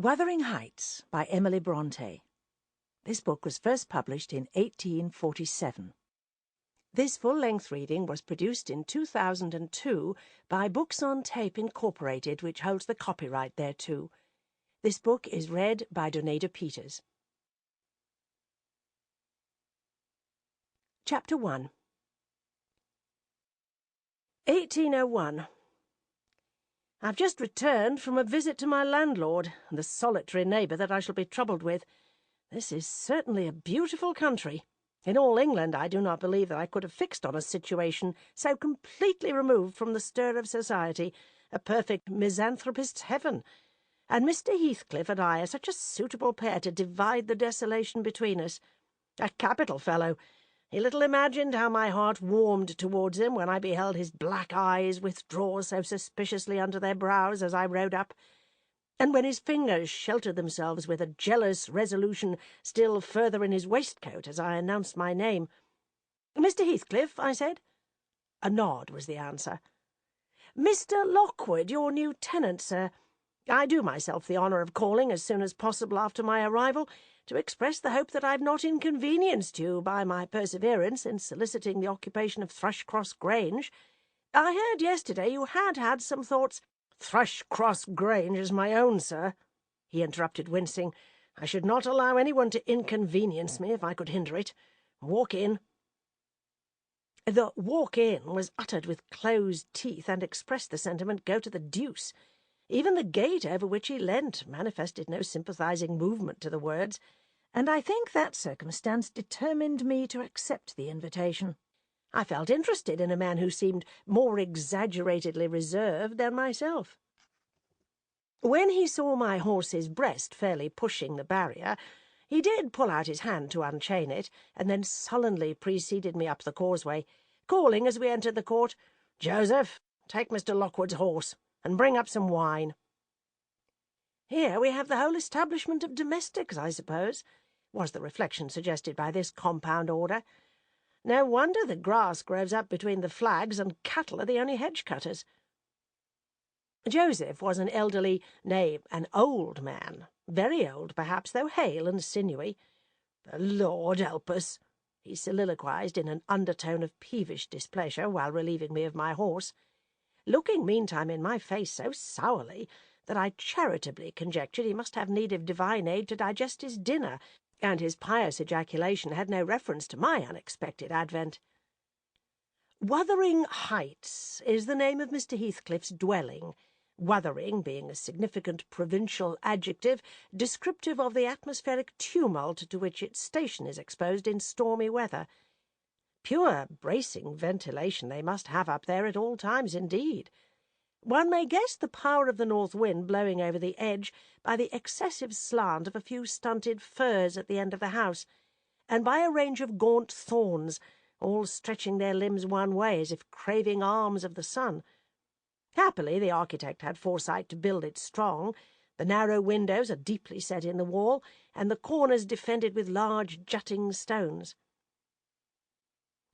Wuthering Heights by Emily Bronte. This book was first published in 1847. This full-length reading was produced in 2002 by Books on Tape Incorporated, which holds the copyright thereto. This book is read by Donada Peters. Chapter 1. 1801. I've just returned from a visit to my landlord, and the solitary neighbour that I shall be troubled with. This is certainly a beautiful country. In all England I do not believe that I could have fixed on a situation so completely removed from the stir of society, a perfect misanthropist's heaven. And Mr. Heathcliff and I are such a suitable pair to divide the desolation between us. A capital fellow! He little imagined how my heart warmed towards him when I beheld his black eyes withdraw so suspiciously under their brows as I rode up, and when his fingers sheltered themselves with a jealous resolution still further in his waistcoat as I announced my name. "Mr. Heathcliff," I said. A nod was the answer. "Mr. Lockwood, your new tenant, sir. I do myself the honour of calling as soon as possible after my arrival, to express the hope that I have not inconvenienced you by my perseverance in soliciting the occupation of Thrushcross Grange. I heard yesterday you had had some thoughts—" "Thrushcross Grange is my own, sir," he interrupted, wincing. "I should not allow anyone to inconvenience me if I could hinder it. Walk in." The "walk in" was uttered with closed teeth, and expressed the sentiment, "Go to the deuce." Even the gate over which he leant manifested no sympathising movement to the words, and I think that circumstance determined me to accept the invitation. I felt interested in a man who seemed more exaggeratedly reserved than myself. When he saw my horse's breast fairly pushing the barrier, he did pull out his hand to unchain it, and then sullenly preceded me up the causeway, calling as we entered the court, "Joseph, take Mr. Lockwood's horse, and bring up some wine." "Here we have the whole establishment of domestics, I suppose," was the reflection suggested by this compound order. "No wonder the grass grows up between the flags, and cattle are the only hedge-cutters." Joseph was an elderly, nay, an old man, very old perhaps, though hale and sinewy. "The Lord help us," he soliloquized in an undertone of peevish displeasure while relieving me of my horse, looking meantime in my face so sourly that I charitably conjectured he must have need of divine aid to digest his dinner, and his pious ejaculation had no reference to my unexpected advent. Wuthering Heights is the name of Mr. Heathcliff's dwelling, wuthering being a significant provincial adjective descriptive of the atmospheric tumult to which its station is exposed in stormy weather. Pure bracing ventilation they must have up there at all times, indeed. One may guess the power of the north wind blowing over the edge by the excessive slant of a few stunted firs at the end of the house, and by a range of gaunt thorns, all stretching their limbs one way as if craving arms of the sun. Happily the architect had foresight to build it strong. The narrow windows are deeply set in the wall, and the corners defended with large jutting stones.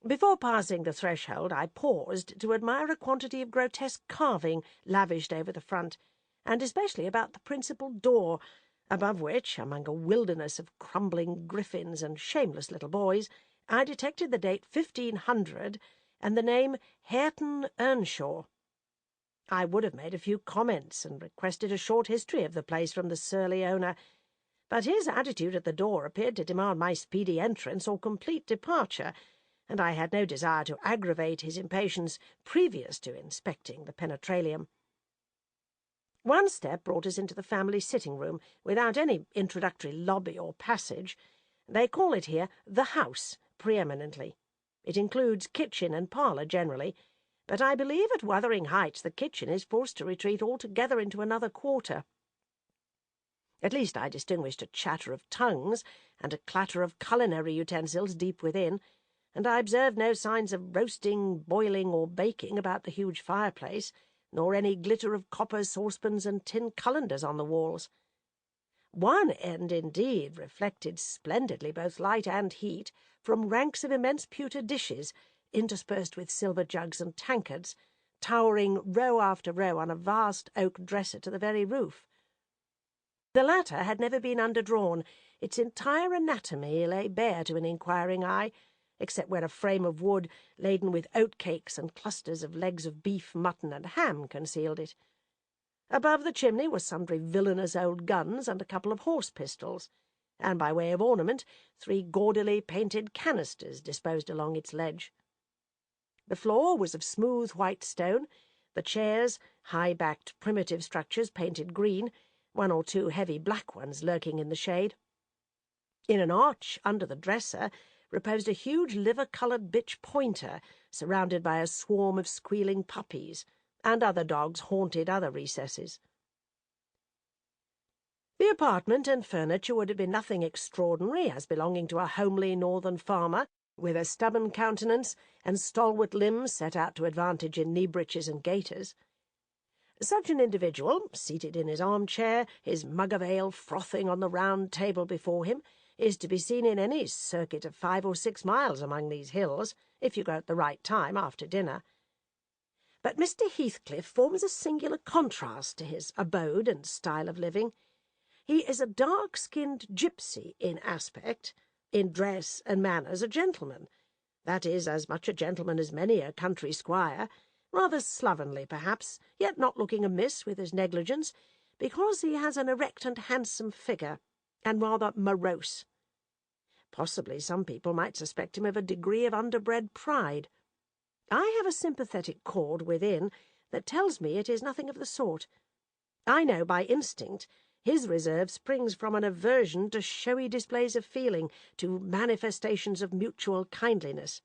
Before passing the threshold I paused to admire a quantity of grotesque carving lavished over the front, and especially about the principal door, above which, among a wilderness of crumbling griffins and shameless little boys, I detected the date 1500 and the name Catherine Earnshaw. I would have made a few comments and requested a short history of the place from the surly owner, but his attitude at the door appeared to demand my speedy entrance or complete departure, and I had no desire to aggravate his impatience previous to inspecting the penetralium. One step brought us into the family sitting-room, without any introductory lobby or passage. They call it here the house, preeminently. It includes kitchen and parlour generally, but I believe at Wuthering Heights the kitchen is forced to retreat altogether into another quarter. At least I distinguished a chatter of tongues and a clatter of culinary utensils deep within, and I observed no signs of roasting, boiling, or baking about the huge fireplace, nor any glitter of copper saucepans and tin cullenders on the walls. One end, indeed, reflected splendidly both light and heat from ranks of immense pewter dishes, interspersed with silver jugs and tankards, towering row after row on a vast oak dresser to the very roof. The latter had never been underdrawn. Its entire anatomy lay bare to an inquiring eye, except where a frame of wood laden with oatcakes and clusters of legs of beef, mutton, and ham concealed it. Above the chimney were sundry villainous old guns and a couple of horse pistols, and by way of ornament 3 gaudily painted canisters disposed along its ledge. The floor was of smooth white stone, the chairs high-backed primitive structures painted green, 1 or 2 heavy black ones lurking in the shade. In an arch under the dresser reposed a huge liver-coloured bitch pointer, surrounded by a swarm of squealing puppies, and other dogs haunted other recesses. The apartment and furniture would have been nothing extraordinary, as belonging to a homely northern farmer, with a stubborn countenance and stalwart limbs set out to advantage in knee-breeches and gaiters. Such an individual, seated in his armchair, his mug of ale frothing on the round table before him, is to be seen in any circuit of 5 or 6 miles among these hills, if you go at the right time after dinner. But Mr. Heathcliff forms a singular contrast to his abode and style of living. He is a dark-skinned gipsy in aspect, in dress and manners a gentleman, that is, as much a gentleman as many a country squire, rather slovenly perhaps, yet not looking amiss with his negligence, because he has an erect and handsome figure, and rather morose. Possibly some people might suspect him of a degree of underbred pride. I have a sympathetic chord within that tells me it is nothing of the sort. I know by instinct his reserve springs from an aversion to showy displays of feeling, to manifestations of mutual kindliness.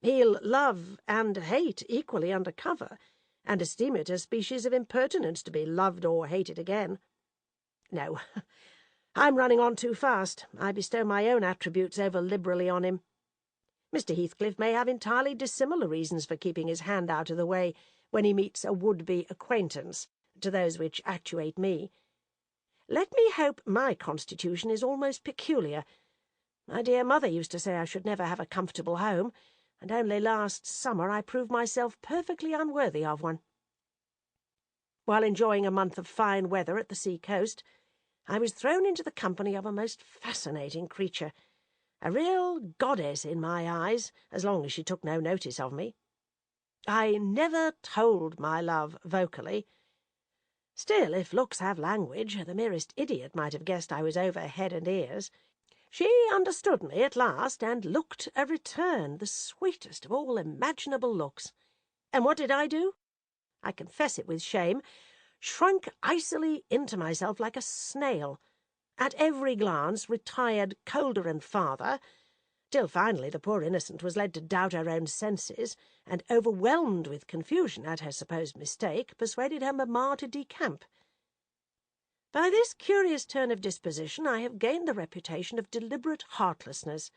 He'll love and hate equally under cover, and esteem it a species of impertinence to be loved or hated again. No, I'm running on too fast. I bestow my own attributes over liberally on him. Mr. Heathcliff may have entirely dissimilar reasons for keeping his hand out of the way when he meets a would-be acquaintance to those which actuate me. Let me hope my constitution is almost peculiar. My dear mother used to say I should never have a comfortable home, and only last summer I proved myself perfectly unworthy of one. While enjoying a month of fine weather at the sea-coast, I was thrown into the company of a most fascinating creature, a real goddess in my eyes, as long as she took no notice of me. I never told my love vocally. Still, if looks have language, the merest idiot might have guessed I was over head and ears. She understood me at last, and looked a return, the sweetest of all imaginable looks. And what did I do? I confess it with shame, shrunk icily into myself like a snail, at every glance retired colder and farther, till finally the poor innocent was led to doubt her own senses, and, overwhelmed with confusion at her supposed mistake, persuaded her mamma to decamp. By this curious turn of disposition I have gained the reputation of deliberate heartlessness.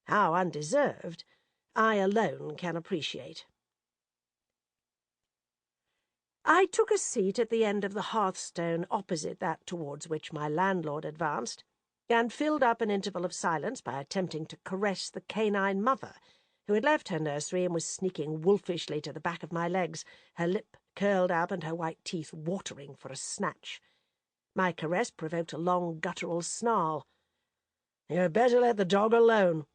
How undeserved, I alone can appreciate. I took a seat at the end of the hearthstone opposite that towards which my landlord advanced, and filled up an interval of silence by attempting to caress the canine mother, who had left her nursery and was sneaking wolfishly to the back of my legs, her lip curled up and her white teeth watering for a snatch. My caress provoked a long guttural snarl. "You had better let the dog alone,"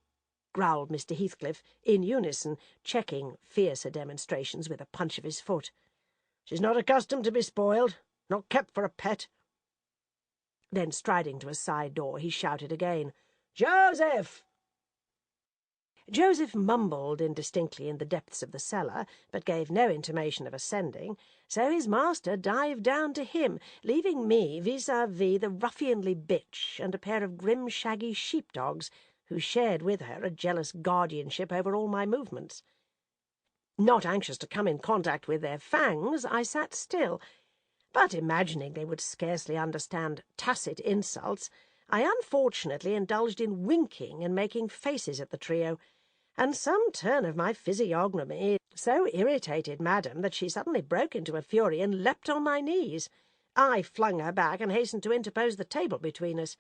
growled Mr. Heathcliff, in unison, checking fiercer demonstrations with a punch of his foot. "She's not accustomed to be spoiled, not kept for a pet." Then, striding to a side door, he shouted again, "Joseph!" Joseph mumbled indistinctly in the depths of the cellar, but gave no intimation of ascending, so his master dived down to him, leaving me vis-à-vis the ruffianly bitch and a pair of grim shaggy sheepdogs, who shared with her a jealous guardianship over all my movements. Not anxious to come in contact with their fangs, I sat still, but imagining they would scarcely understand tacit insults, I unfortunately indulged in winking and making faces at the trio, and some turn of my physiognomy so irritated Madam that she suddenly broke into a fury and leapt on my knees. I flung her back and hastened to interpose the table between us.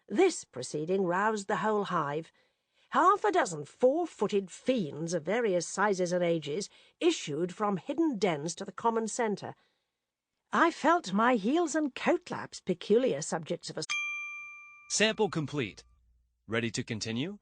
This proceeding roused the whole hive. Half a dozen 4-footed fiends of various sizes and ages issued from hidden dens to the common centre. I felt my heels and coat-laps peculiar subjects of a... Sample complete. Ready to continue?